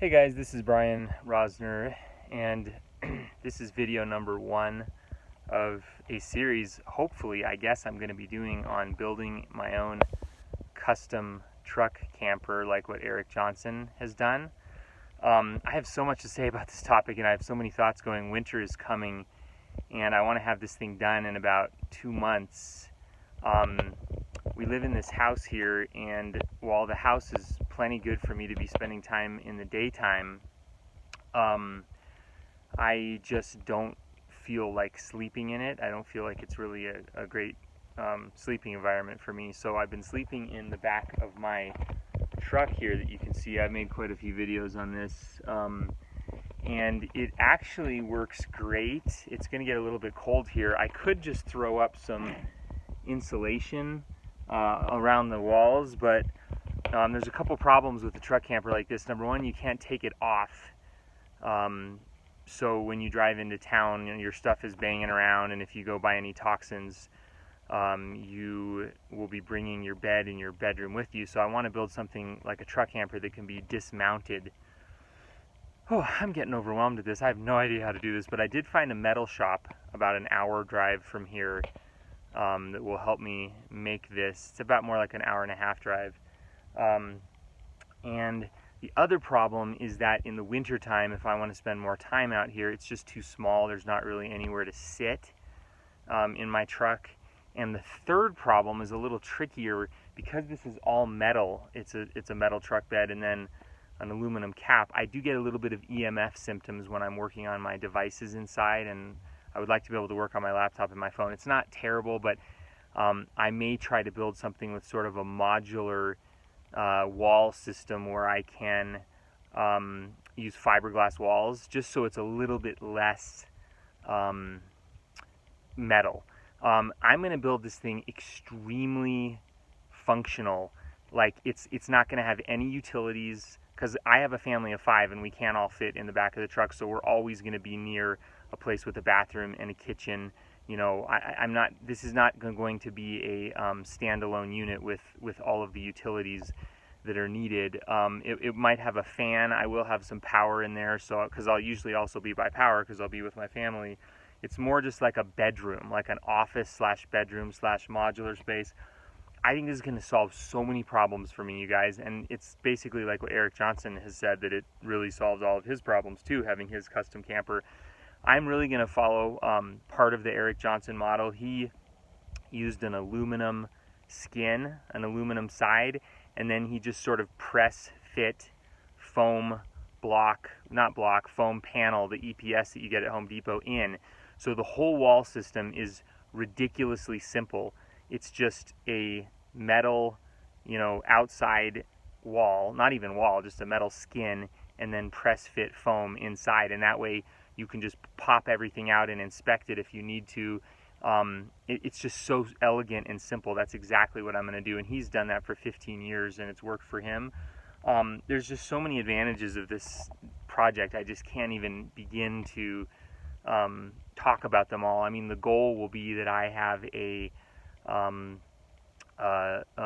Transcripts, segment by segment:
Hey guys, this is Brian Rosner, and this is video number 1 of a series, hopefully, I guess I'm going to be doing on building my own custom truck camper like what Erik Johnson has done. I have so much to say about this topic, and I have so many thoughts going. Winter is coming, and I want to have this thing done in about 2 months. We live in this house here, and while the house is plenty good for me to be spending time in the daytime, I just don't feel like sleeping in it. I don't feel like it's really a great sleeping environment for me. So I've been sleeping in the back of my truck here that you can see. I've made quite a few videos on this, and it actually works great. It's going to get a little bit cold here. I could just throw up some insulation around the walls, but there's a couple problems with the truck camper like this. Number one, you can't take it off. So when you drive into town, your stuff is banging around, and if you go by any toxins, you will be bringing your bed in your bedroom with you. So I want to build something like a truck camper that can be dismounted. Oh, I'm getting overwhelmed at this. I have no idea how to do this, but I did find a metal shop about an hour drive from here that will help me make this. It's about more like an hour and a half drive. And the other problem is that in the winter time, if I want to spend more time out here, it's just too small. There's not really anywhere to sit in my truck. And the third problem is a little trickier because this is all metal. It's a metal truck bed and then an aluminum cap. I do get a little bit of EMF symptoms when I'm working on my devices inside, and I would like to be able to work on my laptop and my phone. It's not terrible, but I may try to build something with sort of a modular wall system where I can use fiberglass walls, just so it's a little bit less metal. I'm going to build this thing extremely functional. Like it's not going to have any utilities, because I have a family of 5 and we can't all fit in the back of the truck, so we're always going to be near a place with a bathroom and a kitchen. You know, I'm not. This is not going to be a standalone unit with all of the utilities that are needed. It might have a fan. I will have some power in there, so because I'll usually also be by power because I'll be with my family. It's more just like a bedroom, like an office / bedroom / modular space. I think this is going to solve so many problems for me, you guys, and it's basically like what Erik Johnson has said, that it really solves all of his problems too, having his custom camper. I'm really going to follow part of the Erik Johnson model. He used an aluminum skin, an aluminum side, and then he just sort of press fit foam foam panel, the EPS that you get at Home Depot in. So the whole wall system is ridiculously simple. It's just a metal, outside wall, not even wall, just a metal skin, and then press fit foam inside, and that way you can just pop everything out and inspect it if you need to. It's just so elegant and simple. That's exactly what I'm going to do, and he's done that for 15 years, and it's worked for him. There's just so many advantages of this project. I just can't even begin to talk about them all. I mean, the goal will be that I have a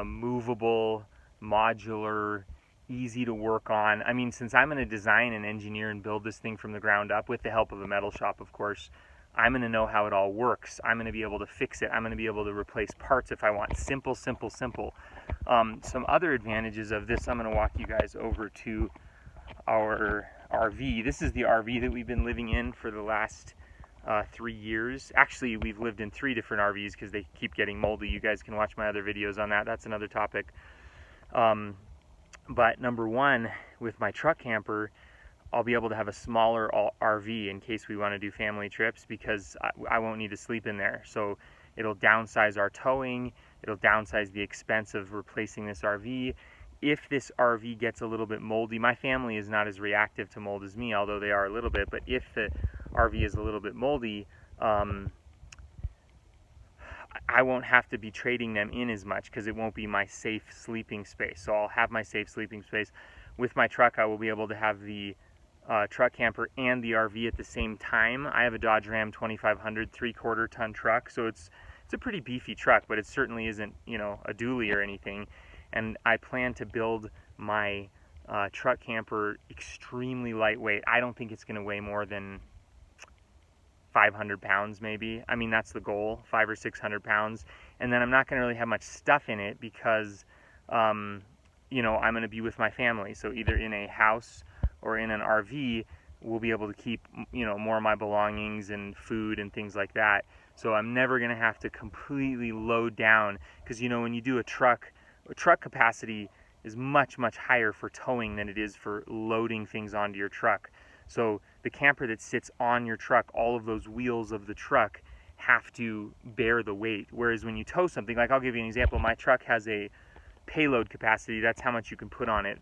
movable, modular, easy to work on. I mean, since I'm going to design and engineer and build this thing from the ground up with the help of a metal shop, of course, I'm going to know how it all works. I'm going to be able to fix it. I'm going to be able to replace parts if I want. Simple. Some other advantages of this, I'm going to walk you guys over to our RV. This is the RV that we've been living in for the last 3 years. Actually, we've lived in 3 different RVs because they keep getting moldy. You guys can watch my other videos on that. That's another topic. But number one, with my truck camper, I'll be able to have a smaller RV in case we want to do family trips, because I won't need to sleep in there. So it'll downsize our towing. It'll downsize the expense of replacing this RV. If this RV gets a little bit moldy, my family is not as reactive to mold as me, although they are a little bit, but if the RV is a little bit moldy, I won't have to be trading them in as much because it won't be my safe sleeping space. So I'll have my safe sleeping space. With my truck, I will be able to have the truck camper and the RV at the same time. I have a Dodge Ram 2500 3/4 ton truck, so it's a pretty beefy truck, but it certainly isn't, a dually or anything. And I plan to build my truck camper, extremely lightweight. I don't think it's going to weigh more than 500 pounds maybe. I mean, that's the goal, 500 or 600 pounds. And then I'm not going to really have much stuff in it because, I'm going to be with my family. So either in a house or in an RV, we'll be able to keep, more of my belongings and food and things like that. So I'm never going to have to completely load down because, when you do a truck capacity is much, much higher for towing than it is for loading things onto your truck. So the camper that sits on your truck, all of those wheels of the truck have to bear the weight. Whereas when you tow something, like I'll give you an example, my truck has a payload capacity, that's how much you can put on it,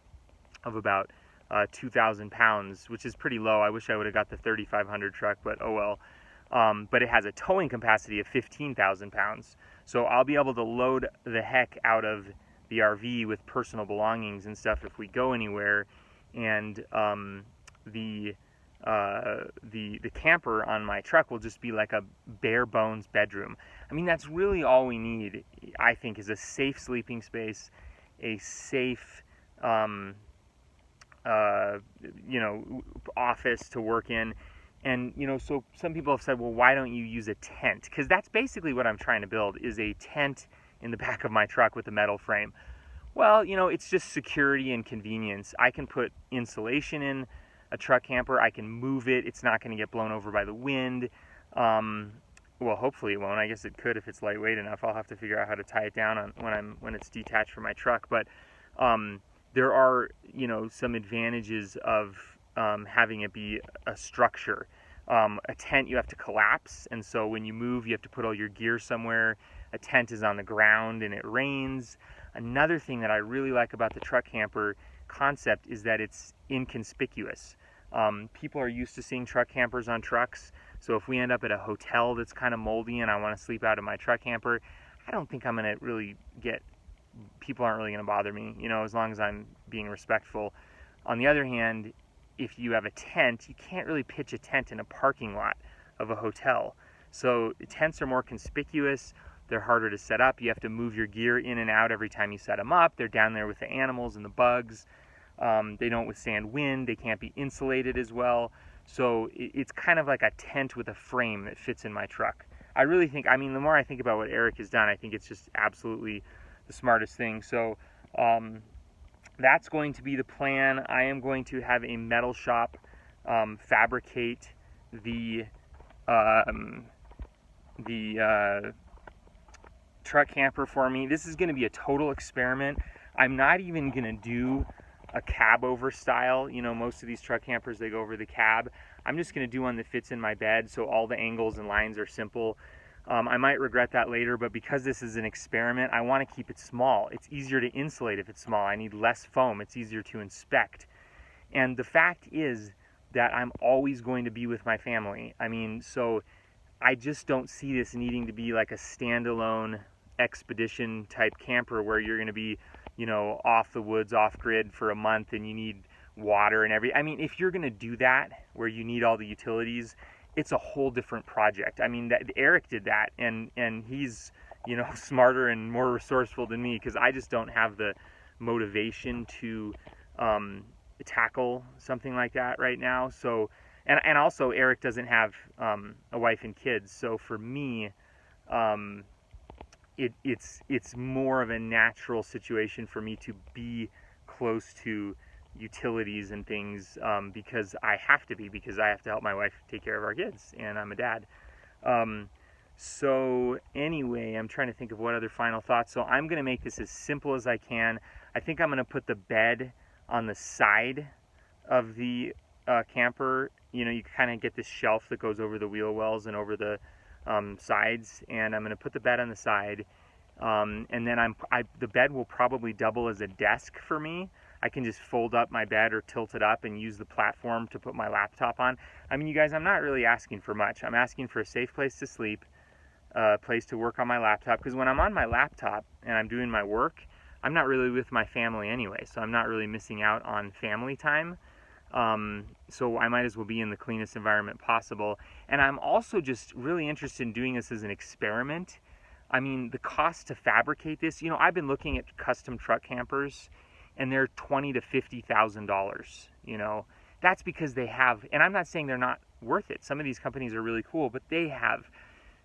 of about 2,000 pounds, which is pretty low. I wish I would have got the 3,500 truck, but oh well. But it has a towing capacity of 15,000 pounds. So I'll be able to load the heck out of the RV with personal belongings and stuff if we go anywhere. And the camper on my truck will just be like a bare bones bedroom. I mean, that's really all we need, I think, is a safe sleeping space, a safe office to work in. And, so some people have said, well, why don't you use a tent? Because that's basically what I'm trying to build, is a tent in the back of my truck with a metal frame. Well, it's just security and convenience. I can put insulation in a truck camper. I can move it. It's not going to get blown over by the wind. Well, hopefully it won't. I guess it could if it's lightweight enough. I'll have to figure out how to tie it down when it's detached from my truck. But there are, some advantages of having it be a structure. A tent you have to collapse, and so when you move, you have to put all your gear somewhere. A tent is on the ground and it rains. Another thing that I really like about the truck camper concept is that it's inconspicuous. People are used to seeing truck campers on trucks, so if we end up at a hotel that's kind of moldy and I want to sleep out in my truck camper, I don't think I'm going to really people aren't really going to bother me, as long as I'm being respectful. On the other hand, if you have a tent, you can't really pitch a tent in a parking lot of a hotel. So tents are more conspicuous. They're harder to set up. You have to move your gear in and out every time you set them up. They're down there with the animals and the bugs. They don't withstand wind. They can't be insulated as well. So it's kind of like a tent with a frame that fits in my truck. I really think, the more I think about what Erik has done, I think it's just absolutely the smartest thing. So that's going to be the plan. I am going to have a metal shop fabricate the truck camper for me. This is going to be a total experiment. I'm not even going to do a cab over style. Most of these truck campers, they go over the cab. I'm just going to do one that fits in my bed, so all the angles and lines are simple. I might regret that later, but because this is an experiment, I want to keep it small. It's easier to insulate if it's small. I need less foam. It's easier to inspect. And the fact is that I'm always going to be with my family. So I just don't see this needing to be like a standalone expedition type camper where you're going to be, off the woods, off grid for a month and you need water and if you're going to do that where you need all the utilities, it's a whole different project. That Erik did that, and he's, smarter and more resourceful than me, because I just don't have the motivation to tackle something like that right now. So, and also Erik doesn't have a wife and kids. So for me, it's more of a natural situation for me to be close to utilities and things, because I have to help my wife take care of our kids, and I'm a dad. So anyway, I'm trying to think of what other final thoughts. So I'm going to make this as simple as I can. I think I'm going to put the bed on the side of the camper. You kind of get this shelf that goes over the wheel wells and over the sides, and I'm going to put the bed on the side, and then the bed will probably double as a desk for me. I can just fold up my bed or tilt it up and use the platform to put my laptop on. You guys, I'm not really asking for much. I'm asking for a safe place to sleep, a place to work on my laptop, because when I'm on my laptop and I'm doing my work, I'm not really with my family anyway, so I'm not really missing out on family time. So I might as well be in the cleanest environment possible. And I'm also just really interested in doing this as an experiment. The cost to fabricate this, I've been looking at custom truck campers, and they're $20,000 to $50,000. That's because they have, and I'm not saying they're not worth it. Some of these companies are really cool, but they have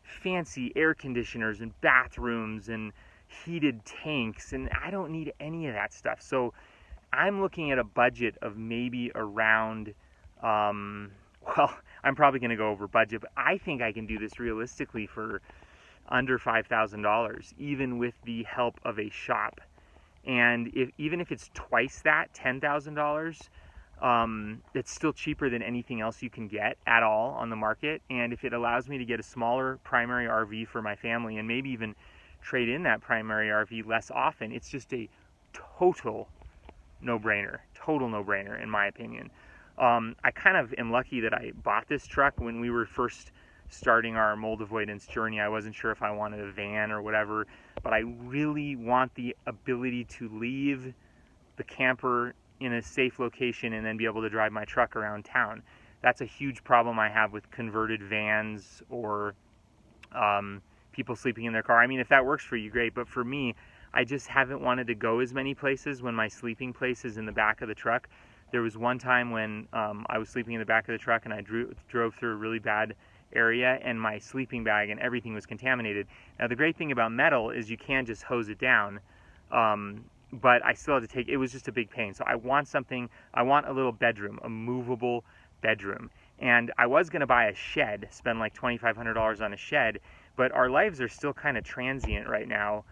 fancy air conditioners and bathrooms and heated tanks, and I don't need any of that stuff. So I'm looking at a budget of maybe around, well, I'm probably going to go over budget, but I think I can do this realistically for under $5,000, even with the help of a shop. And even if it's twice that, $10,000, it's still cheaper than anything else you can get at all on the market. And if it allows me to get a smaller primary RV for my family and maybe even trade in that primary RV less often, it's just a total no-brainer in my opinion. I kind of am lucky that I bought this truck when we were first starting our mold avoidance journey. I wasn't sure if I wanted a van or whatever, but I really want the ability to leave the camper in a safe location and then be able to drive my truck around town. That's a huge problem I have with converted vans or people sleeping in their car. I mean, if that works for you, great, but for me, I just haven't wanted to go as many places when my sleeping place is in the back of the truck. There was one time when I was sleeping in the back of the truck and I drove through a really bad area and my sleeping bag and everything was contaminated. Now the great thing about metal is you can just hose it down, but I still had to it was just a big pain. So I want a little bedroom, a movable bedroom. And I was going to buy a shed, spend like $2,500 on a shed, but our lives are still kind of transient right now.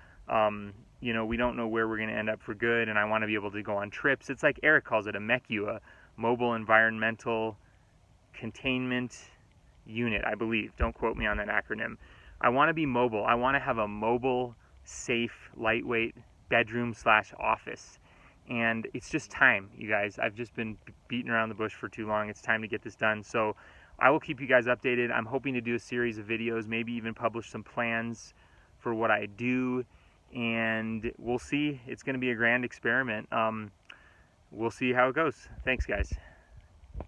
We don't know where we're going to end up for good, and I want to be able to go on trips. It's like Erik calls it a MECU, a Mobile Environmental Containment Unit, I believe. Don't quote me on that acronym. I want to be mobile. I want to have a mobile, safe, lightweight bedroom/office. And it's just time, you guys. I've just been beating around the bush for too long. It's time to get this done. So I will keep you guys updated. I'm hoping to do a series of videos, maybe even publish some plans for what I do. And we'll see. It's going to be a grand experiment. We'll see how it goes. Thanks, guys.